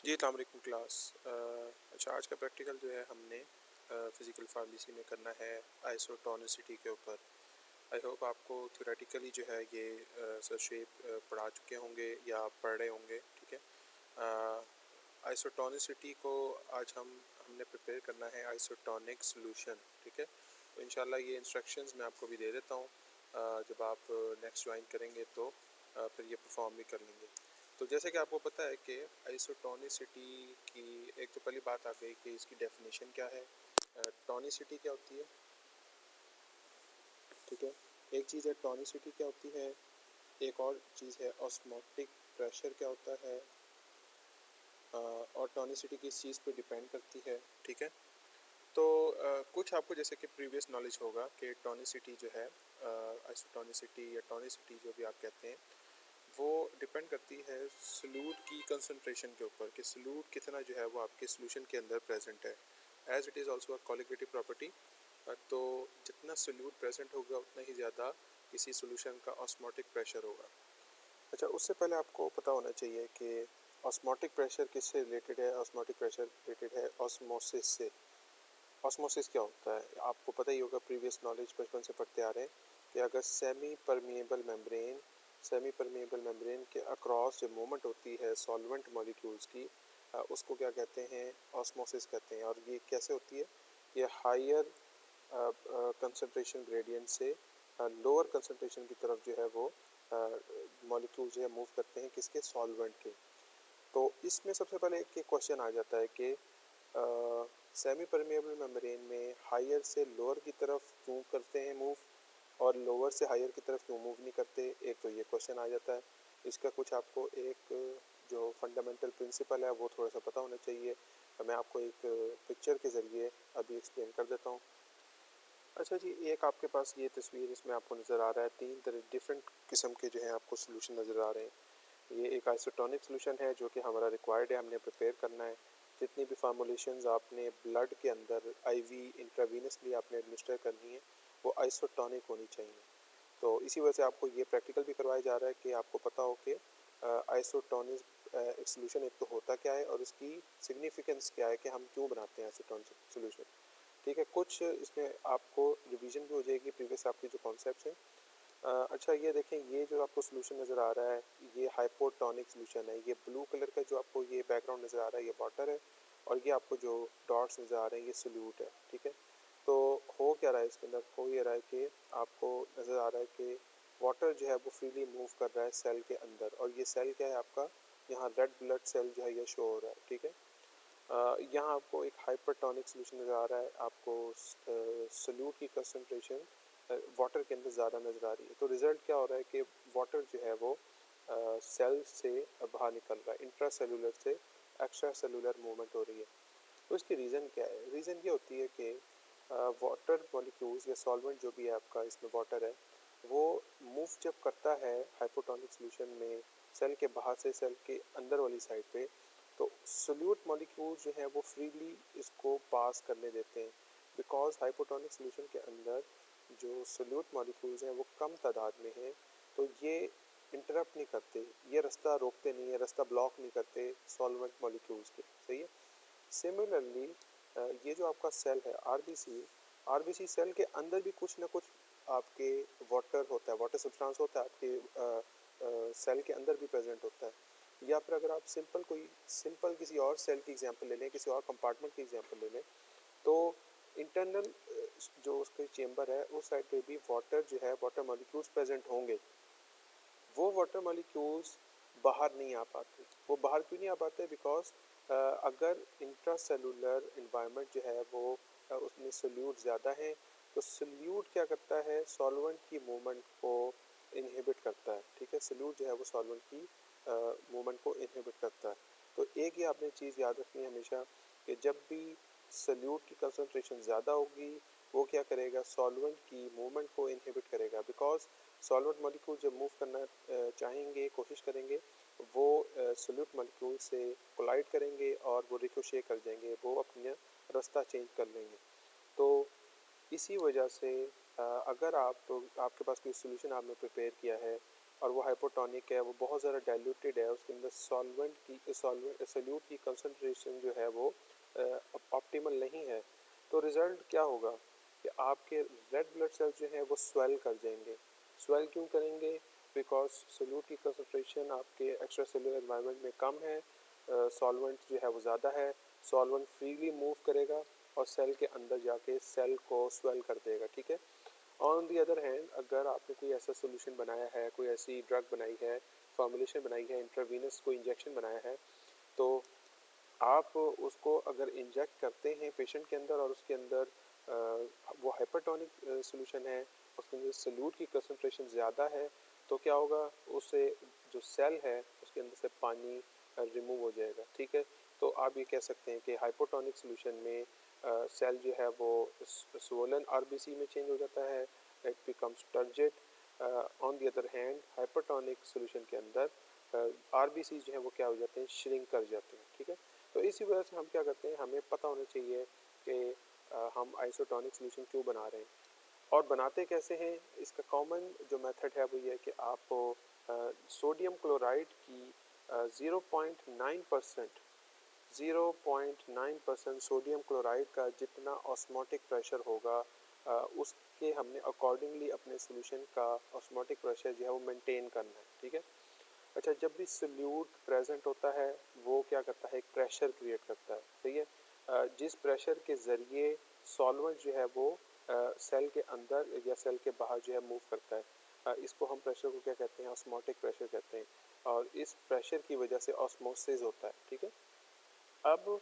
जी, अस्सलाम वालेकुम क्लास। अच्छा, आज का प्रैक्टिकल जो है हमने फ़िज़िकल फार्मेसी में करना है आइसोटोनिसिटी के ऊपर। आई होप आपको थ्योरेटिकली जो है ये सर शेप पढ़ा चुके होंगे या आप पढ़ रहे होंगे, ठीक है। आइसोटोनिसिटी को आज हमने प्रिपेयर करना है आइसोटोनिक सॉल्यूशन, ठीक है। तो इंशाल्लाह ये इंस्ट्रक्शंस मैं आपको भी दे देता हूँ। जब आप नेक्स्ट ज्वाइन करेंगे तो फिर ये परफॉर्म भी कर लेंगे। तो जैसे कि आपको पता है कि आइसोटोनिसिटी की एक तो पहली बात आ गई कि इसकी डेफिनेशन क्या है। टोनिसिटी क्या होती है, ठीक है। एक चीज़ है टोनिसिटी क्या होती है, एक और चीज़ है ऑस्मोटिक प्रेशर क्या होता है, और टोनिसिटी किस चीज़ पे डिपेंड करती है, ठीक है। तो कुछ आपको जैसे कि प्रीवियस नॉलेज होगा कि टोनिसिटी जो है, आइसोटोनिसिटी या टोनिसिटी जो भी आप कहते हैं, वो डिपेंड करती है सॉल्यूट की कंसंट्रेशन के ऊपर कि सॉल्यूट कितना जो है वो आपके सॉल्यूशन के अंदर प्रेजेंट है। As it is also a colligative property. तो जितना सॉल्यूट प्रेजेंट होगा उतना ही ज़्यादा किसी सॉल्यूशन का ऑस्मोटिक प्रेशर होगा। अच्छा, उससे पहले आपको पता होना चाहिए कि ऑस्मोटिक प्रेशर किससे रिलेटेड है। ऑस्मोटिक प्रेशर रिलेटेड है ऑस्मोसिस से। ऑस्मोसिस क्या होता है आपको पता ही होगा, प्रीवियस नॉलेज बचपन से पढ़ते आ रहे हैं कि अगर सेमी परमिएबल मेम्ब्रेन के अक्रॉस जो मूवमेंट होती है सॉल्वेंट मॉलिक्यूल्स की, उसको क्या कहते हैं, ऑस्मोसिस कहते हैं। और ये कैसे होती है, ये हायर कंसंट्रेशन ग्रेडियंट से लोअर कंसंट्रेशन की तरफ जो है वो मॉलिक्यूल जो है मूव करते हैं, किसके, सॉल्वेंट के। तो इसमें सबसे पहले एक क्वेश्चन आ जाता है कि सेमी परमिएबल मेम्ब्रेन में हायर से लोअर की तरफ क्यों करते हैं मूव, और लोअर से हायर की तरफ क्यों मूव नहीं करते। एक तो ये क्वेश्चन आ जाता है। इसका कुछ आपको एक जो फंडामेंटल प्रिंसिपल है वो थोड़ा सा पता होना चाहिए। मैं आपको एक पिक्चर के ज़रिए अभी एक्सप्लेन कर देता हूँ। अच्छा जी, एक आपके पास ये तस्वीर, इसमें आपको नज़र आ रहा है तीन तरह डिफरेंट किस्म के जो है आपको सोल्यूशन नज़र आ रहे हैं। ये एक आइसोटोनिक सोल्यूशन है जो कि हमारा रिक्वायर्ड है, हमने प्रिपेयर करना है। जितनी भी फार्मूलेशंस आपने ब्लड के अंदर आईवी इंट्रावीनसली आपने एडमिनिस्टर करनी है वो आइसोटोनिक होनी चाहिए। तो इसी वजह से आपको ये प्रैक्टिकल भी करवाया जा रहा है कि आपको पता हो कि आइसोटोनिक एक सोल्यूशन एक तो होता क्या है और उसकी सिग्निफिकेंस क्या है कि हम क्यों बनाते हैं आइसोटोनिक सोल्यूशन, ठीक है। कुछ इसमें आपको रिवीजन भी हो जाएगी प्रीवियस आपके जो कॉन्सेप्ट्स हैं। अच्छा, ये देखें, ये जो आपको सोल्यूशन नज़र आ रहा है ये हाइपोटोनिक सोल्यूशन है। ये ब्लू कलर का जो आपको ये बैकग्राउंड नज़र आ रहा है ये वाटर है, और ये आपको जो डॉट्स नज़र आ रहे हैं ये सोल्यूट है, ठीक है। तो हो क्या रहा है इसके अंदर, हो ये रहा है कि आपको नज़र आ रहा है कि वाटर जो है वो फ्रीली मूव कर रहा है सेल के अंदर, और ये सेल क्या है आपका, यहाँ रेड ब्लड सेल जो है ये शो हो रहा है, ठीक है। यहाँ आपको एक हाइपरटोनिक सोल्यूशन नज़र आ रहा है, आपको सोल्यूट की कंसंट्रेशन वाटर के अंदर ज़्यादा नज़र आ रही है। तो रिज़ल्ट क्या हो रहा है कि वाटर जो है वो सेल से बाहर निकल रहा है, इंट्रा सेलुलर से एक्स्ट्रा सेलुलर मूवमेंट हो रही है। तो इसकी रीज़न क्या है, रीज़न ये होती है कि वाटर मॉलिक्यूल्स या सॉल्वेंट जो भी है आपका इसमें वाटर है, वो मूव जब करता है हाइपोटोनिक सोल्यूशन में सेल के बाहर से सेल के अंदर वाली साइड पे, तो सोल्यूट मॉलिक्यूल्स जो हैं वो फ्रीली इसको पास करने देते हैं। बिकॉज हाइपोटोनिक सोल्यूशन के अंदर जो सोल्यूट मॉलिक्यूल्स हैं वो कम तादाद में हैं, तो ये इंटरप्ट नहीं करते, ये रास्ता रोकते नहीं है, रास्ता ब्लॉक नहीं करते सॉल्वेंट मॉलिक्यूल्स के, सही है। सिमिलरली ये जो आपका सेल है आरबीसी सेल के अंदर भी कुछ ना कुछ आपके वाटर होता है, वाटर सब्सटेंस होता है आपके सेल के अंदर भी प्रेजेंट होता है। या फिर अगर आप सिंपल किसी और सेल की एग्जांपल ले लें, किसी और कंपार्टमेंट की एग्जांपल ले लें, तो इंटरनल जो उसके चेंबर है उस साइड पे भी वाटर जो है, वाटर मॉलिक्यूल्स प्रेजेंट होंगे। वो वाटर मॉलिक्यूल्स बाहर नहीं आ पाते। वो बाहर क्यों नहीं आ पाते, बिकॉज अगर इंट्रा सेलुलर इन्वायरमेंट जो है वो उसमें सोल्यूट ज़्यादा हैं, तो सोल्यूट क्या करता है, सॉल्वेंट की मूवमेंट को इनहिबिट करता है, ठीक है। सोल्यूट जो है वो सॉल्वेंट की मूवमेंट को इनहिबिट करता है। तो एक ही आपने चीज़ याद रखनी है हमेशा कि जब भी सोल्यूट की कंसंट्रेशन ज़्यादा होगी वो क्या करेगा, सॉल्वेंट की मूवमेंट को इनहिबिट करेगा। बिकॉज सॉल्वेंट मॉलिक्यूल जब मूव करना चाहेंगे, कोशिश करेंगे, वो सोल्यूट मॉलिक्यूल से कोलाइड करेंगे और वो रिकोशे कर जाएंगे, वो अपना रास्ता चेंज कर लेंगे। तो इसी वजह से अगर आपके पास कोई सोल्यूशन आपने प्रिपेयर किया है और वो हाइपोटोनिक है, वो बहुत ज़्यादा डाइल्यूटेड है, उसके अंदर सोल्यूट की कंसनट्रेशन जो है वो ऑप्टिमल नहीं है, तो रिज़ल्ट क्या होगा कि आपके रेड ब्लड सेल्स जो हैं वो स्वेल कर जाएंगे। स्वेल क्यों करेंगे? बिकॉज सोल्यूट की कंसनट्रेशन आपके एक्स्ट्रा सेलुलर एनवायरनमेंट में कम है, सॉल्वेंट जो है वो ज़्यादा है, सॉल्वेंट फ्रीली मूव करेगा और सेल के अंदर जाके सेल को स्वेल कर देगा, ठीक है। ऑन दी अदर हैंड, अगर आपने कोई ऐसा सोल्यूशन बनाया है, कोई ऐसी ड्रग बनाई है, फॉर्मुलेशन बनाई है, इंट्रावीनस कोई इंजेक्शन बनाया है, तो आप उसको अगर इंजेक्ट करते हैं पेशेंट के अंदर और उसके अंदर वो हाइपरटोनिक सोल्यूशन है, उसके अंदर सोल्यूट की कंसनट्रेशन ज़्यादा है, तो क्या होगा, उससे जो सेल है उसके अंदर से पानी रिमूव हो जाएगा, ठीक है। तो आप ये कह सकते हैं कि हाइपोटोनिक सोल्यूशन में सेल जो है वो स्वोलन आरबीसी में चेंज हो जाता है, it becomes turgid. On the other hand hypertonic solution के अंदर आरबीसी जो है वो क्या हो जाते हैं, श्रिंक कर जाते हैं, ठीक है। तो इसी वजह से हम क्या करते हैं, हमें पता होना चाहिए कि हम आइसोटोनिक सोल्यूशन क्यों बना रहे हैं और बनाते कैसे हैं। इसका कॉमन जो मेथड है वो ये है कि आप सोडियम क्लोराइड की 0.9% 0.9% सोडियम क्लोराइड का जितना ऑस्मोटिक प्रेशर होगा उसके हमने अकॉर्डिंगली अपने सोल्यूशन का ऑस्मोटिक प्रेशर जो है वो मेंटेन करना है, ठीक है। अच्छा, जब भी सोल्यूट प्रेजेंट होता है वो क्या करता है, एक प्रेशर क्रिएट करता है, सही है। जिस प्रेशर के ज़रिए सॉल्वेंट जो है वो सेल के अंदर या सेल के बाहर जो है मूव करता है, इसको हम प्रेशर को क्या कहते हैं, ऑस्मोटिक प्रेशर कहते हैं, और इस प्रेशर की वजह से ऑस्मोसिस होता है, ठीक है। अब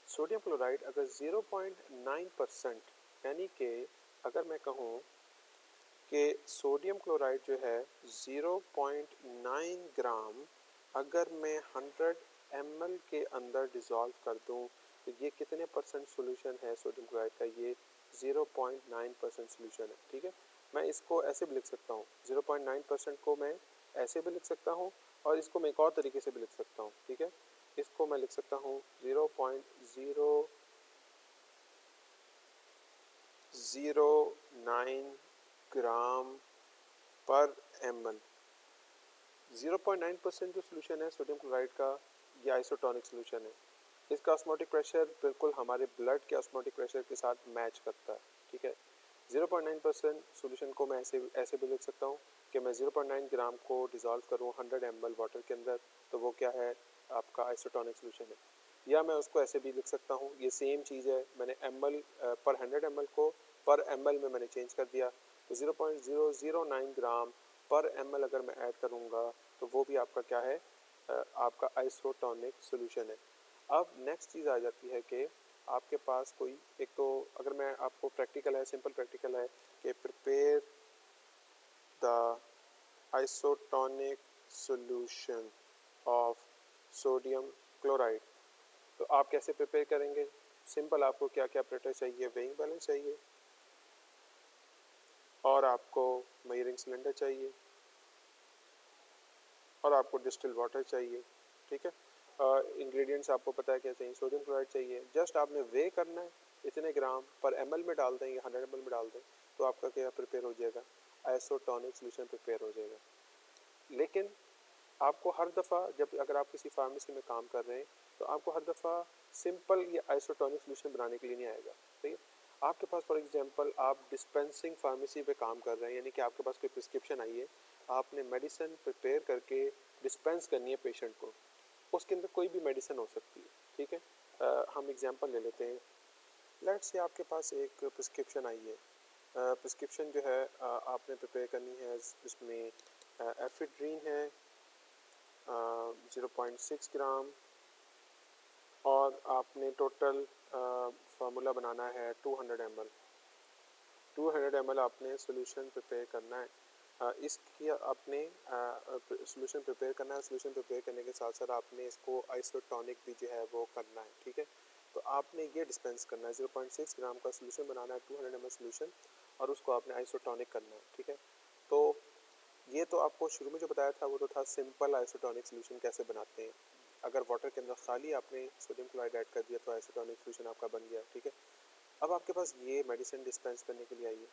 सोडियम क्लोराइड अगर 0.9% यानी कि अगर मैं कहूँ कि सोडियम क्लोराइड जो है 0.9 ग्राम अगर मैं 100 ml के अंदर डिज़ोल्व कर दूं, तो ये कितने परसेंट सोल्यूशन है सोडियम क्लोराइड का, ये 0.9% सोल्यूशन है, ठीक है। मैं इसको ऐसे भी लिख सकता हूँ, 0.9% को मैं ऐसे भी लिख सकता हूँ और इसको मैं एक और तरीके से भी लिख सकता हूँ, ठीक है। इसको मैं लिख सकता हूँ 0.009 ग्राम पर ml। 0.9% जो सोल्यूशन है सोडियम क्लोराइड का, ये आइसोटोनिक सोल्यूशन है। इसका ऑस्मोटिक प्रेशर बिल्कुल हमारे ब्लड के ऑस्मोटिक प्रेशर के साथ मैच करता है, ठीक है। 0.9% सोल्यूशन को मैं ऐसे ऐसे भी लिख सकता हूँ कि मैं 0.9 ग्राम को डिज़ोल्व करूँ 100 ml वाटर के अंदर, तो वो क्या है, आपका आइसोटोनिक सोल्यूशन है। या मैं उसको ऐसे भी लिख सकता हूँ, ये सेम चीज़ है, मैंने ml पर 100 ml को पर ml में मैंने चेंज कर दिया, तो 0.009 ग्राम पर ml अगर मैं ऐड करूँगा तो वो भी आपका क्या है, आपका आइसोटोनिक सोल्यूशन है। अब नेक्स्ट चीज़ आ जाती है कि आपके पास कोई एक, तो अगर मैं आपको प्रैक्टिकल है, सिंपल प्रैक्टिकल है कि prepare the isotonic solution of sodium chloride, तो आप कैसे प्रिपेयर करेंगे? सिंपल, आपको क्या क्या प्रेटर चाहिए, वेइंग बैलेंस चाहिए और आपको मेजरिंग सिलेंडर चाहिए और आपको डिस्टिल वाटर चाहिए, ठीक है। इंग्रेडिएंट्स आपको पता है क्या चाहिए, सोडियम क्लोराइड चाहिए, जस्ट आपने वे करना है, इतने ग्राम पर एमएल में डाल दें या 100 ml में डाल दें, तो आपका क्या प्रिपेयर हो जाएगा, आइसोटोनिक सोल्यूशन प्रिपेयर हो जाएगा। लेकिन आपको हर दफ़ा जब अगर आप किसी फार्मेसी में काम कर रहे हैं तो आपको हर दफ़ा सिंपल ये आइसोटोनिक सोल्यूशन बनाने के लिए नहीं आएगा, ठीक है। आपके पास फॉर एग्जांपल आप डिस्पेंसिंग फार्मेसी पे काम कर रहे हैं, यानी कि आपके पास कोई प्रिस्क्रिप्शन आई है, आपने मेडिसिन प्रिपेयर करके डिस्पेंस करनी है पेशेंट को, उसके अंदर कोई भी मेडिसिन हो सकती है, ठीक है। हम एग्जांपल ले लेते हैं, लेट्स से आपके पास एक प्रिस्क्रिप्शन आई है, प्रिस्क्रिप्शन जो है आपने प्रिपेयर करनी है, इसमें एफिड्रीन है 0.6 ग्राम और आपने टोटल फार्मूला बनाना है 200 ml। 200 ml आपने सोल्यूशन प्रिपेयर करना है, इसकी आपने सोल्यूशन प्रिपेयर करना है, सोल्यूशन प्रिपेयर करने के साथ साथ आपने इसको आइसोटोनिक भी जो है वो करना है, ठीक है। तो आपने ये डिस्पेंस करना है, 0.6 ग्राम का सोल्यूशन बनाना है, 200 ml सोल्यूशन, और उसको आपने आइसोटोनिक करना है, ठीक है। तो ये तो आपको शुरू में जो बताया था वो तो था सिंपल आइसोटोनिक सोल्यूशन कैसे बनाते हैं, अगर वाटर के अंदर खाली आपने सोडियम क्लोराइड ऐड कर दिया तो आइसोटोनिक सोल्यूशन आपका बन गया, ठीक है। अब आपके पास ये मेडिसिन डिस्पेंस करने के लिए आई है,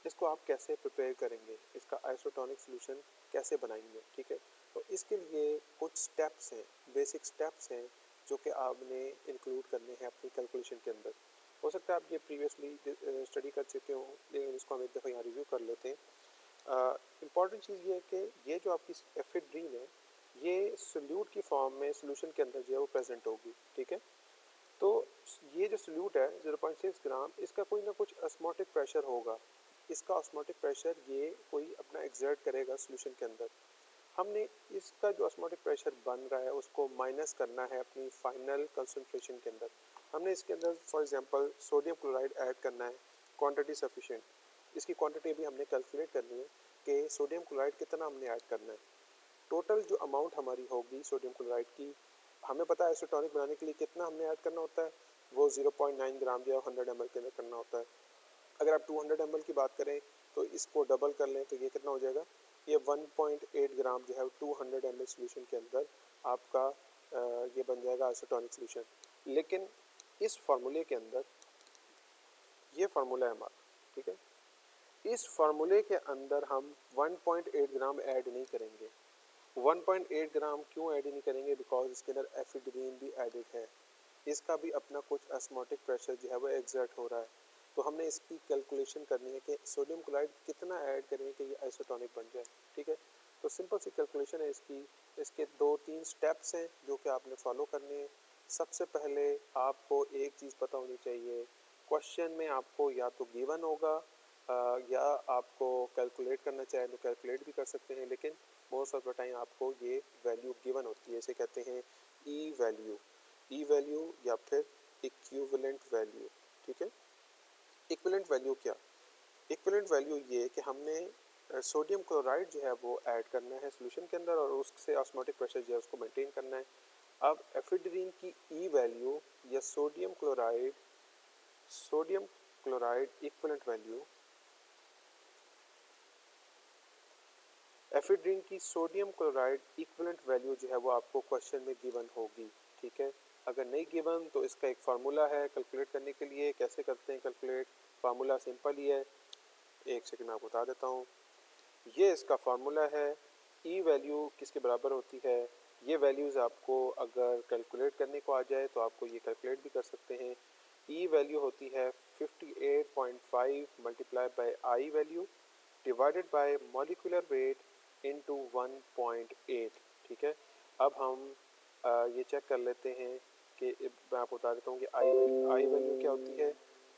इसको आप कैसे प्रिपेयर करेंगे, इसका आइसोटोनिक सोल्यूशन कैसे बनाएंगे, ठीक है। तो इसके लिए कुछ स्टेप्स हैं, बेसिक स्टेप्स हैं जो कि आपने इंक्लूड करने हैं अपनी कैलकुलेशन के अंदर। हो सकता है आप ये प्रीवियसली स्टडी कर चुके हो, लेकिन इसको हम एक दफ़ा यहाँ रिव्यू कर लेते हैं। इम्पॉर्टेंट चीज़ ये है कि ये जो आपकी एफिड्रीन है, ये सोल्यूट की फॉर्म में सोल्यूशन के अंदर जो है वो प्रेजेंट होगी, ठीक है। तो ये जो सोल्यूट है 0.6 ग्राम, इसका कोई ना कुछ ऑस्मोटिक प्रेशर होगा। इसका ऑस्मोटिक प्रेशर ये कोई अपना एग्जर्ट करेगा सोल्यूशन के अंदर। हमने इसका जो ऑस्मोटिक प्रेशर बन रहा है उसको माइनस करना है अपनी फाइनल कंसंट्रेशन के अंदर। हमने इसके अंदर for example sodium chloride add करना है, क्वांटिटी सफिशिएंट। इसकी क्वांटिटी भी हमने कैलकुलेट करनी है कि सोडियम क्लोराइड कितना हमने ऐड करना है। टोटल जो अमाउंट हमारी होगी सोडियम क्लोराइड की, हमें पता है आइसोटोनिक बनाने के लिए कितना हमने ऐड करना होता है, वो 0.9 ग्राम या 100 ml के अंदर करना होता है। अगर आप 200 ml की बात करें तो इसको डबल कर लें तो ये कितना हो जाएगा, ये 1.8 ग्राम जो है 200 ml सोल्यूशन के अंदर आपका ये बन जाएगा आइसोटोनिक सोल्यूशन। लेकिन इस फार्मूले के अंदर, ये फार्मूला है हमारा, ठीक है, इस फार्मूले के अंदर हम 1.8 ग्राम ऐड नहीं करेंगे। 1.8 ग्राम क्यों ऐड नहीं करेंगे, बिकॉज इसके अंदर एफिड्रीन भी एडिड है, इसका भी अपना कुछ ऑस्मोटिक प्रेशर जो है वो एग्जर्ट हो रहा है। तो हमने इसकी कैलकुलेशन करनी है कि सोडियम क्लोराइड कितना ऐड करें कि ये आइसोटोनिक बन जाए, ठीक है। तो सिंपल सी कैलकुलेशन है इसकी। इसके 2-3 स्टेप्स हैं जो कि आपने फॉलो करने हैं। सबसे पहले आपको एक चीज़ पता होनी चाहिए, क्वेश्चन में आपको या तो गिवन होगा या आपको कैलकुलेट करना चाहे तो कैलकुलेट भी कर सकते हैं, लेकिन मोस्ट ऑफ द टाइम आपको ये वैल्यू गिवन होती है। इसे कहते हैं ई वैल्यू, ई वैल्यू या फिर इक्विवेलेंट वैल्यू, ठीक है। इक्विवेलेंट वैल्यू क्या, इक्विवेलेंट वैल्यू ये कि हमने सोडियम क्लोराइड जो है वो ऐड करना है सोल्यूशन के अंदर और उससे ऑस्मोटिक प्रेशर जो है उसको मेंटेन करना है। अब एफिड्रीन की ई वैल्यू या sodium chloride equivalent value, ephedrine की सोडियम क्लोराइड इक्विवेलेंट वैल्यू जो है वो आपको क्वेश्चन में गिवन होगी, ठीक है। अगर नहीं गिवन तो इसका एक फार्मूला है कैलकुलेट करने के लिए। कैसे करते हैं कैलकुलेट, फार्मूला सिंपल ही है, एक सेकंड में आपको बता देता हूँ। ये इसका फार्मूला है, ई वैल्यू किसके बराबर होती है, ये वैल्यूज़ आपको अगर कैलकुलेट करने को आ जाए तो आपको ये कैलकुलेट भी कर सकते हैं। ई वैल्यू होती है 58.5 multiply by I value divided by molecular weight into 1.8, ठीक है। अब हम ये चेक कर लेते हैं कि मैं आपको बता देता हूँ कि आई वैल्यू क्या होती है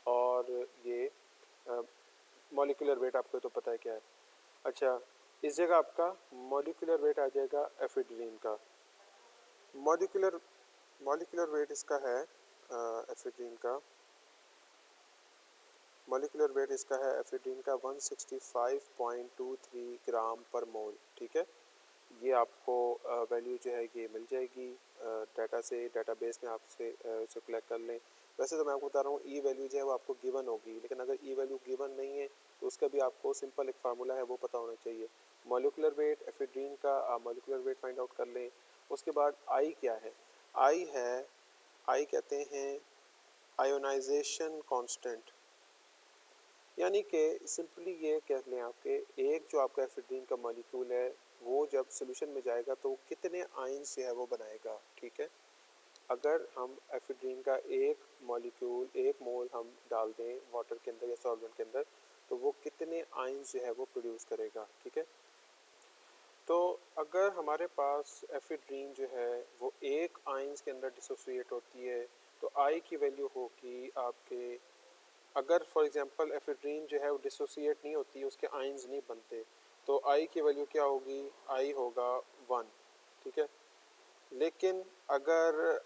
और ये मॉलिक्यूलर वेट आपको तो पता है क्या है। अच्छा, इस जगह आपका मॉलिक्यूलर वेट आ जाएगा एफिड्रीन का। मॉलिक्यूलर मॉलिक्यूलर वेट इसका है एफिड्रीन का, मॉलिक्यूलर वेट इसका है एफिड्रीन का 165.23 ग्राम पर मोल, ठीक है। ये आपको वैल्यू जो है ये मिल जाएगी डाटा से, डाटाबेस में आपसे इसे कलेक्ट कर लें। वैसे तो मैं आपको बता रहा हूँ ई वैल्यू जो है वो आपको गिवन होगी, लेकिन अगर ई वैल्यू गिवन नहीं है तो उसका भी आपको सिंपल एक फार्मूला है वो पता होना चाहिए। मॉलिक्यूलर वेट एफिड्रीन का आप मॉलिक्यूलर वेट फाइंड आउट कर लें। उसके बाद आई क्या है, आई है, आई कहते हैं आयोनाइजेशन कांस्टेंट, यानी कि सिंपली ये कह लें आपके एक जो आपका एफिड्रीन का मॉलिक्यूल है वो जब सोल्यूशन में जाएगा तो कितने आयंस जो है वो बनाएगा, ठीक है। अगर हम एफिड्रीन का एक मॉलिक्यूल, एक मोल हम डाल दें वाटर के अंदर या सॉल्वेंट के अंदर तो वो कितने आयंस जो है वो प्रोड्यूस करेगा, ठीक है। तो अगर हमारे पास एफिड्रीन जो है वो एक आयंस के अंदर डिसोसिएट होती है तो आई की वैल्यू होगी आपके, अगर फॉर एग्जांपल एफिड्रीन जो है वो डिसोसिएट नहीं होती, उसके आयंस नहीं बनते, तो आई की वैल्यू क्या होगी, आई होगा 1, ठीक है। लेकिन अगर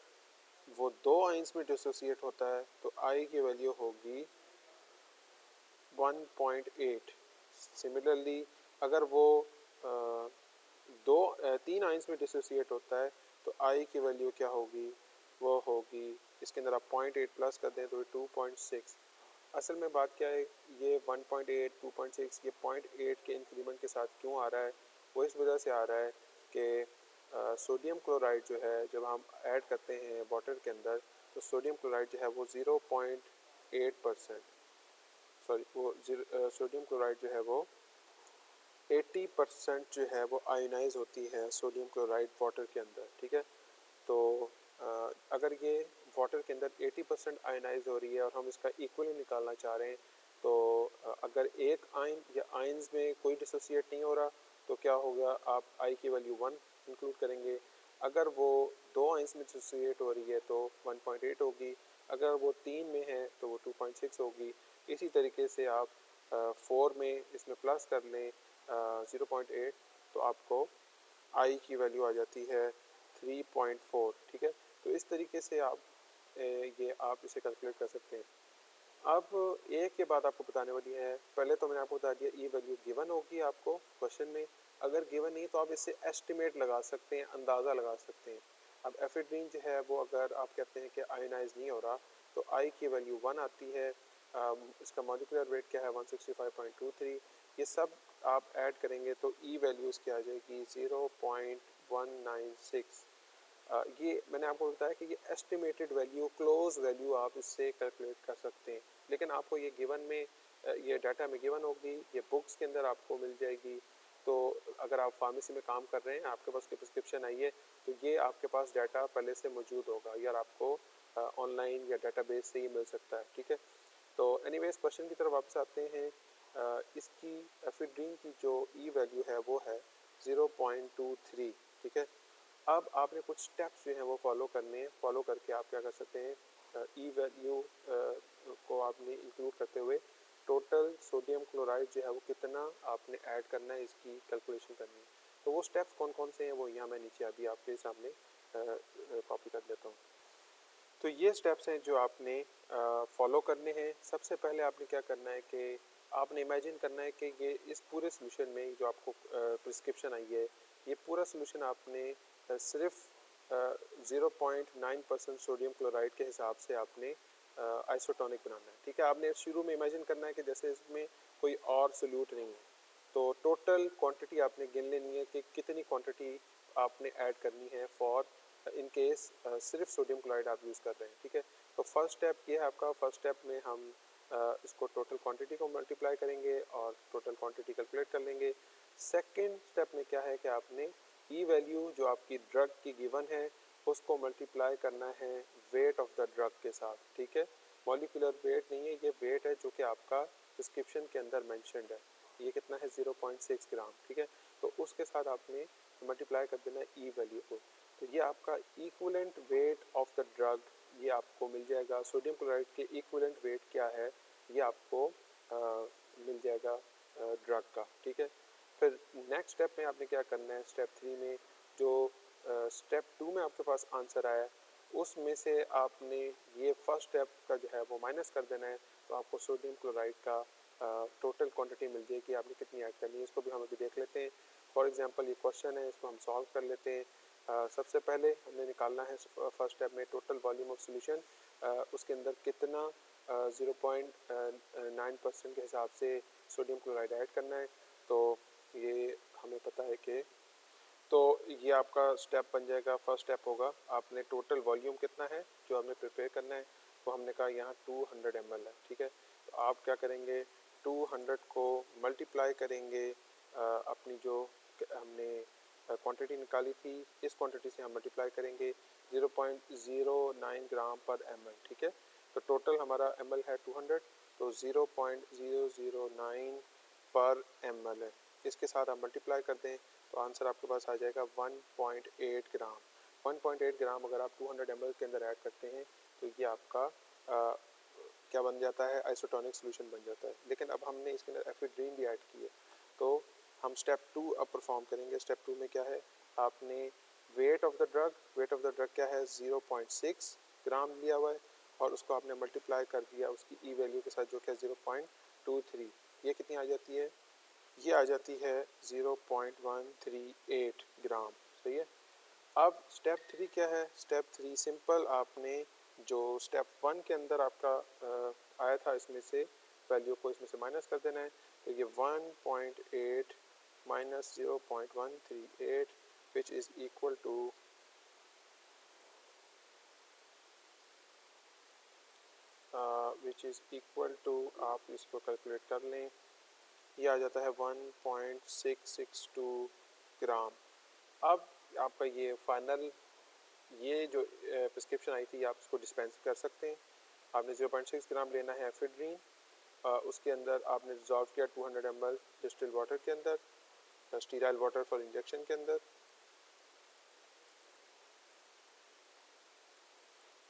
वो दो आयंस में डिसोसिएट होता है तो आई की वैल्यू होगी 1.8। सिमिलरली अगर वो तीन आयंस में डिसोसिएट होता है तो आई की वैल्यू क्या होगी, वो होगी, इसके अंदर आप 0.8 प्लस कर दें तो 2.6। असल में बात क्या है, ये 1.8 2.6 ये 0.8 के इंक्रीमेंट के साथ क्यों आ रहा है, वो इस वजह से आ रहा है कि सोडियम क्लोराइड जो है जब हम ऐड करते हैं वाटर के अंदर तो सोडियम क्लोराइड जो है वो 0.8%, सॉरी वो सोडियम क्लोराइड जो है वो 80% जो है वो आयनाइज होती है सोडियम क्लोराइड वाटर के अंदर, ठीक है। तो अगर ये वाटर के अंदर 80% आयनाइज हो रही है और हम इसका इक्वली निकालना चाह रहे हैं, तो अगर एक आयन या आयन्स में कोई डिसोसिएट नहीं हो रहा तो क्या होगा, आप आई की वैल्यू 1 इंक्लूड करेंगे। अगर वो दो आयन्स में डिसोसिएट हो रही है तो 1.8 होगी, अगर वो 3 में है तो वो 2.6 होगी। इसी तरीके से आप 4 में इसमें प्लस कर लें 0.8 तो आपको आई की वैल्यू आ जाती है 3.4, ठीक है। तो इस तरीके से आप ये आप इसे कैलकुलेट कर सकते हैं। अब एक के बाद आपको बताने वाली है, पहले तो मैंने आपको बता दिया ई वैल्यू गिवन होगी आपको क्वेश्चन में, अगर गिवन नहीं तो आप इससे एस्टिमेट लगा सकते हैं, अंदाज़ा लगा सकते हैं। अब एफेड्रीन जो है वो अगर आप कहते हैं कि आयनाइज नहीं हो रहा तो आई की वैल्यू 1 आती है, इसका मॉलिक्यूलर वेट क्या है 165.23, ये सब आप ऐड करेंगे तो ई वैल्यू इसकी आ जाएगी 0.196। ये मैंने आपको बताया कि ये एस्टिमेटेड वैल्यू, क्लोज वैल्यू आप इससे कैलकुलेट कर सकते हैं, लेकिन आपको ये गिवन में ये डाटा में गिवन होगी, ये बुक्स के अंदर आपको मिल जाएगी। तो अगर आप फार्मेसी में काम कर रहे हैं, आपके पास कोई प्रिस्क्रिप्शन आई है तो ये आपके पास डाटा पहले से मौजूद होगा, यार आपको ऑनलाइन या डाटाबेस से ही मिल सकता है, ठीक है। तो एनीवेज क्वेश्चन की तरफ वापस आते हैं। इसकी एफिड्रीन की जो ई वैल्यू है वो है 0.23, ठीक है। अब आपने कुछ स्टेप्स जो हैं वो फॉलो करने हैं, फॉलो करके आप क्या कर सकते हैं, ई वैल्यू को आपने इंक्लूड करते हुए टोटल सोडियम क्लोराइड जो है वो कितना आपने ऐड करना है, इसकी कैलकुलेशन करनी है। तो वो स्टेप्स कौन कौन से हैं वो यहाँ मैं नीचे अभी आपके सामने कॉपी कर देता हूँ। तो ये स्टेप्स हैं जो आपने फॉलो करने हैं। सबसे पहले आपने क्या करना है कि आपने इमेजिन करना है कि ये इस पूरे सोल्यूशन में जो आपको प्रिस्क्रिप्शन आई है, ये पूरा सोल्यूशन आपने सिर्फ 0.9% सोडियम क्लोराइड के हिसाब से आपने आइसोटोनिक बनाना है, ठीक है। आपने शुरू में इमेजिन करना है कि जैसे इसमें कोई और सोल्यूट नहीं है, तो टोटल क्वांटिटी आपने गिन लेनी है कि कितनी क्वांटिटी आपने ऐड करनी है फॉर इन केस सिर्फ सोडियम क्लोराइड आप यूज़ कर रहे हैं, ठीक है। तो फर्स्ट स्टेप ये है आपका, फर्स्ट स्टेप में हम इसको टोटल क्वांटिटी को मल्टीप्लाई करेंगे और टोटल क्वांटिटी कैलकुलेट कर लेंगे। सेकंड स्टेप में क्या है कि आपने ई वैल्यू जो आपकी ड्रग की गिवन है उसको मल्टीप्लाई करना है वेट ऑफ द ड्रग के साथ, ठीक है। मॉलिक्यूलर वेट नहीं है, ये वेट है जो कि आपका प्रिस्क्रिप्शन के अंदर मैंशनड है। ये कितना है 0.6 ग्राम, ठीक है। तो उसके साथ आपने मल्टीप्लाई कर देना है ई वैल्यू को, तो ये आपका equivalent weight of the drug ये आपको मिल जाएगा। सोडियम क्लोराइड के इक्विवेलेंट वेट क्या है ये आपको मिल जाएगा ड्रग का, ठीक है। फिर नेक्स्ट स्टेप में आपने क्या करना है, स्टेप 3 में जो स्टेप 2 में आपके पास आंसर आया उसमें से आपने ये फर्स्ट स्टेप का जो है वो माइनस कर देना है, तो आपको सोडियम क्लोराइड का टोटल क्वांटिटी मिल जाएगी, आपने कितनी ऐड करनी है इसको भी हम अभी देख लेते हैं। फॉर एग्जांपल ये क्वेश्चन है, इसको हम सॉल्व कर लेते हैं। सबसे पहले हमने निकालना है फर्स्ट स्टेप में टोटल वॉल्यूम ऑफ सॉल्यूशन, उसके अंदर कितना 0.9% के हिसाब से सोडियम क्लोराइड ऐड करना है। तो ये हमें पता है कि तो ये आपका स्टेप बन जाएगा, फर्स्ट स्टेप होगा आपने टोटल वॉल्यूम कितना है जो हमने प्रिपेयर करना है, तो हमने कहा यहाँ 200 ml है, ठीक है। तो आप क्या करेंगे, 200 को मल्टीप्लाई करेंगे अपनी जो हमने क्वांटिटी निकाली थी इस क्वांटिटी से हम मल्टीप्लाई करेंगे 0.09 ग्राम पर ml, ठीक है। तो टोटल हमारा ml है 200, तो 0.009 पर ml है, इसके साथ आप मल्टीप्लाई कर दें तो आंसर आपके पास आ जाएगा 1.8 ग्राम। 1.8 ग्राम अगर आप 200 ml के अंदर ऐड करते हैं तो ये आपका क्या बन जाता है, आइसोटोनिक सोल्यूशन बन जाता है। लेकिन अब हमने इसके अंदर एफिड्रीन भी ऐड की है, तो हम स्टेप 2 अब परफॉर्म करेंगे। स्टेप 2 में क्या है, आपने weight of the drug, weight of the drug क्या है 0.6 ग्राम लिया हुआ है और उसको आपने मल्टीप्लाई कर दिया उसकी ई वैल्यू के साथ जो कि 0.23, ये कितनी आ जाती है, ये आ जाती है 0.138 ग्राम, सही है। अब स्टेप 3 क्या है, स्टेप 3 सिंपल, आपने जो स्टेप 1 के अंदर आपका आया था इसमें से वैल्यू को इसमें से माइनस कर देना है, तो ये 1.8 minus 0.138 which is equal to 1 which is equal to, आप इसको कैलकुलेट कर लें, ये आ जाता है 1.662 ग्राम। अब आपका ये फाइनल ये जो प्रिस्क्रिप्शन आई थी, आप इसको डिस्पेंस कर सकते हैं। आपने 0.6 ग्राम लेना है एफेड्रीन, उसके अंदर आपने डिज़ोल्व किया 200 ml डिस्टिल वाटर के अंदर, स्टीराइल वाटर फॉर इंजेक्शन के अंदर,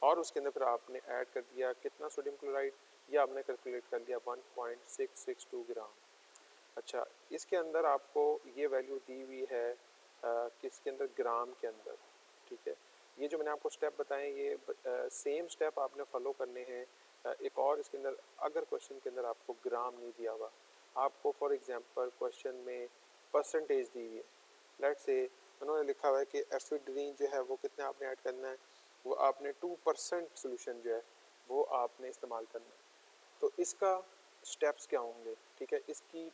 और उसके अंदर फिर आपने ऐड कर दिया कितना सोडियम क्लोराइड, ये आपने कैलकुलेट कर लिया 1.662 ग्राम। अच्छा, इसके अंदर आपको ये वैल्यू दी हुई है किसके अंदर, ग्राम के अंदर, ठीक है। ये जो मैंने आपको स्टेप बताए, ये सेम स्टेप आपने फॉलो करने हैं। एक और इसके अंदर, अगर क्वेश्चन के अंदर आपको ग्राम नहीं दिया हुआ, आपको फॉर एग्जांपल क्वेश्चन में परसेंटेज दी हुई है, लेट्स से उन्होंने लिखा हुआ है कि एफिड्रीन जो है वो कितने आपने ऐड करना है, वो आपने 2% सोल्यूशन जो है वो आपने इस्तेमाल करना है। तो इसका स्टेप्स क्या होंगे, ठीक है, इसकी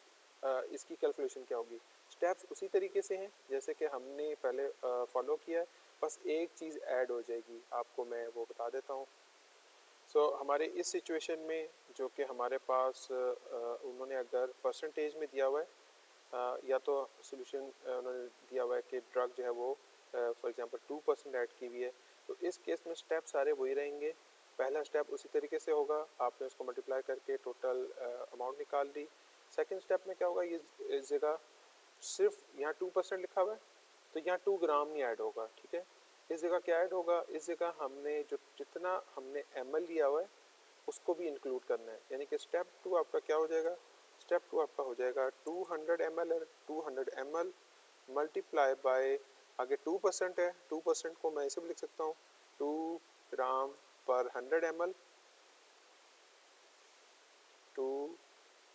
कैलकुलेशन क्या होगी। स्टेप्स उसी तरीके से हैं जैसे कि हमने पहले फॉलो किया है, बस एक चीज़ ऐड हो जाएगी, आपको मैं वो बता देता हूँ। सो हमारे इस सिचुएशन में जो कि हमारे पास उन्होंने अगर परसेंटेज में दिया हुआ है, या तो सोल्यूशन उन्होंने दिया हुआ है कि ड्रग जो है वो फॉर एग्जांपल 2% ऐड की हुई है, तो इस केस में स्टेप सारे वही रहेंगे। पहला स्टेप उसी तरीके से होगा, आपने उसको मल्टीप्लाई करके टोटल अमाउंट निकाल ली। सेकंड स्टेप में क्या होगा, ये इस जगह सिर्फ यहाँ 2% लिखा हुआ है, तो यहाँ 2 ग्राम नहीं ऐड होगा, ठीक है। इस जगह क्या ऐड होगा, इस जगह हमने जो जितना हमने ml लिया हुआ है उसको भी इंक्लूड करना है, यानी कि स्टेप 2 आपका क्या हो जाएगा, स्टेप 2 आपका हो जाएगा 200 ml है, 200 ml मल्टीप्लाई बाय, आगे 2% है, 2% को मैं ऐसे भी लिख सकता हूँ 2 ग्राम पर 100 ml, 2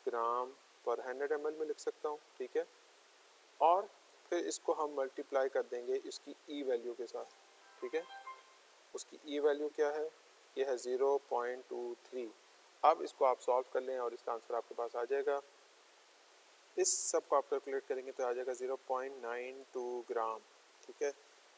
ग्राम पर 100 ml में लिख सकता हूँ, ठीक है। और फिर इसको हम मल्टीप्लाई कर देंगे इसकी ई वैल्यू के साथ, ठीक है। उसकी ई वैल्यू क्या है, ये है 0.23। अब इसको आप सॉल्व कर लें और इसका आंसर आपके पास आ जाएगा। इस सब को आप कैलकुलेट करेंगे तो आ जाएगा 0.92 ग्राम, ठीक है।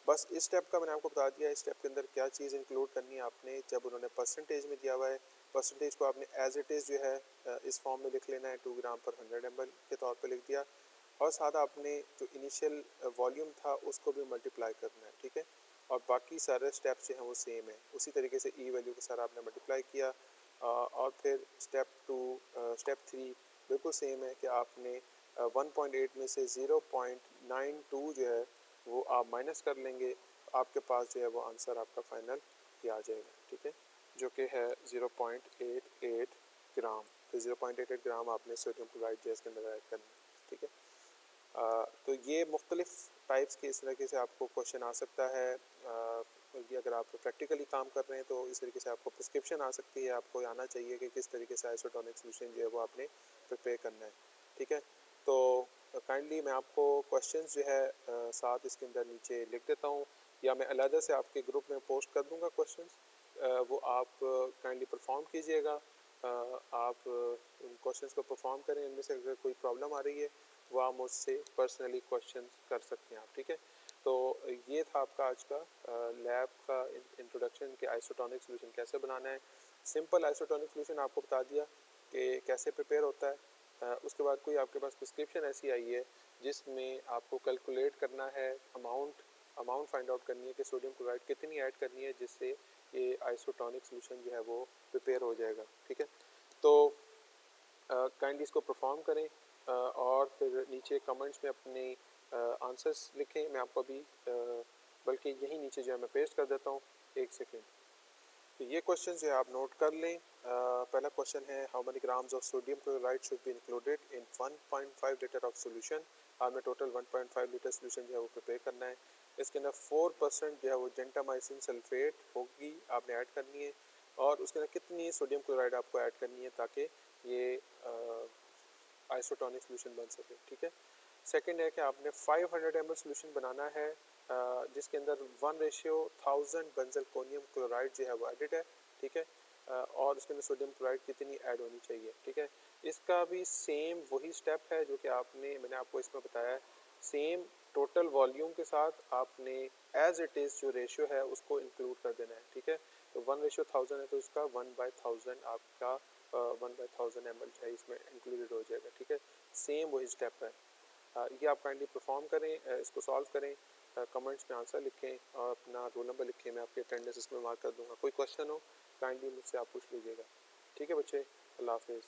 बस इस स्टेप का मैंने आपको बता दिया। इस स्टेप के अंदर क्या चीज़ इंक्लूड करनी है आपने, जब उन्होंने परसेंटेज में दिया हुआ है, परसेंटेज को आपने एज इट इज़ जो है इस फॉर्म में लिख लेना है, 2 ग्राम पर 100 ml के तौर पे लिख दिया, और साथ आपने जो इनिशियल वॉल्यूम था उसको भी मल्टीप्लाई करना है, ठीक है। और बाकी सारे स्टेप्स जो हैं वो सेम है, उसी तरीके से ई वैल्यू के साथ आपने मल्टीप्लाई किया। और फिर स्टेप 3 बिल्कुल सेम है कि आपने 1.8 में से 0.92 जो है वो आप माइनस कर लेंगे, आपके पास जो है वो आंसर आपका फाइनल ये आ जाएगा, ठीक है, जो कि है 0.88 ग्राम। तो 0.88 ग्राम आपने सोडियम क्लोराइड जो है इसके अंदर ऐड करना है, ठीक है। तो ये मुख्तलिफ टाइप्स के इस तरीके से आपको क्वेश्चन आ सकता है। बल्कि अगर आप प्रैक्टिकली काम कर रहे हैं तो इस तरीके से आपको प्रिस्क्रिप्शन आ सकती है, आपको आना चाहिए कि किस तरीके से आइसोटोनिक सोल्यूशन जो है वो आपने प्रिपेयर करना है, ठीक है। तो काइंडली मैं आपको क्वेश्चंस जो है साथ इसके अंदर नीचे लिख देता हूँ, या मैं अलहदा से आपके ग्रुप में पोस्ट कर दूँगा क्वेश्चंस, वो आप काइंडली परफॉर्म कीजिएगा। आप उन क्वेश्चंस को परफॉर्म करें, इनमें से अगर कोई प्रॉब्लम आ रही है वो आप मुझसे पर्सनली क्वेश्चन कर सकते हैं आप, ठीक है। तो ये था आपका आज का लैब का इंट्रोडक्शन कि आइसोटोनिक सोल्यूशन कैसे बनाना है। सिंपल आइसोटोनिक सोल्यूशन आपको बता दिया कि कैसे प्रिपेयर होता है। उसके बाद कोई आपके पास प्रिस्क्रिप्शन ऐसी आई है जिसमें आपको कैलकुलेट करना है, अमाउंट फाइंड आउट करनी है कि सोडियम क्लोराइड कितनी ऐड करनी है जिससे ये आइसोटोनिक सोल्यूशन जो है वो प्रिपेयर हो जाएगा, ठीक है। तो काइंडली इसको परफॉर्म करें, और फिर नीचे कमेंट्स में अपने आंसर्स लिखें। मैं आपको अभी बल्कि यही नीचे जो है मैं पेस्ट कर देता हूँ, एक सेकेंड। तो ये क्वेश्चन जो है आप नोट कर लें। पहला क्वेश्चन है, how many grams of sodium chloride should be included in 1.5 litre of solution. आपने टोटल 1.5 लीटर सोल्यूशन जो है वो प्रिपेयर करना है। इसके अंदर 4% जो है वो जेंटामाइसिन सल्फेट होगी, आपने ऐड करनी है, और उसके अंदर कितनी सोडियम क्लोराइड आपको ऐड करनी है ताकि ये आइसोटोनिक सोल्यूशन बन सके, ठीक है। सेकंड है कि आपने 500 ml सोल्यूशन बनाना है जिसके अंदर 1:1000 बेंजलकोनियम क्लोराइड जो है वो एडिड है, ठीक है। और उसके अंदर सोडियम क्लोराइड कितनी ऐड होनी चाहिए, ठीक है। इसका भी सेम वही स्टेप है जो कि मैंने आपको इसमें बताया है। सेम टोटल वॉल्यूम के साथ आपने एज इट इज़ जो रेशियो है उसको इंक्लूड कर देना है, ठीक है। तो 1:1000 है तो उसका 1/1000 आपका 1/1000 ml जो है इसमें इंक्लूडेड हो जाएगा, ठीक है। सेम वही स्टेप है। ये आप काइंडली परफॉर्म करें, इसको सॉल्व करें, कमेंट्स में आंसर लिखें और अपना रोल नंबर लिखें, मैं आपकी अटेंडेंस इसमें मार्क कर दूंगा। कोई क्वेश्चन हो काइंडली मुझसे आप पूछ लीजिएगा, ठीक है बच्चे। अल्लाह हाफिज़।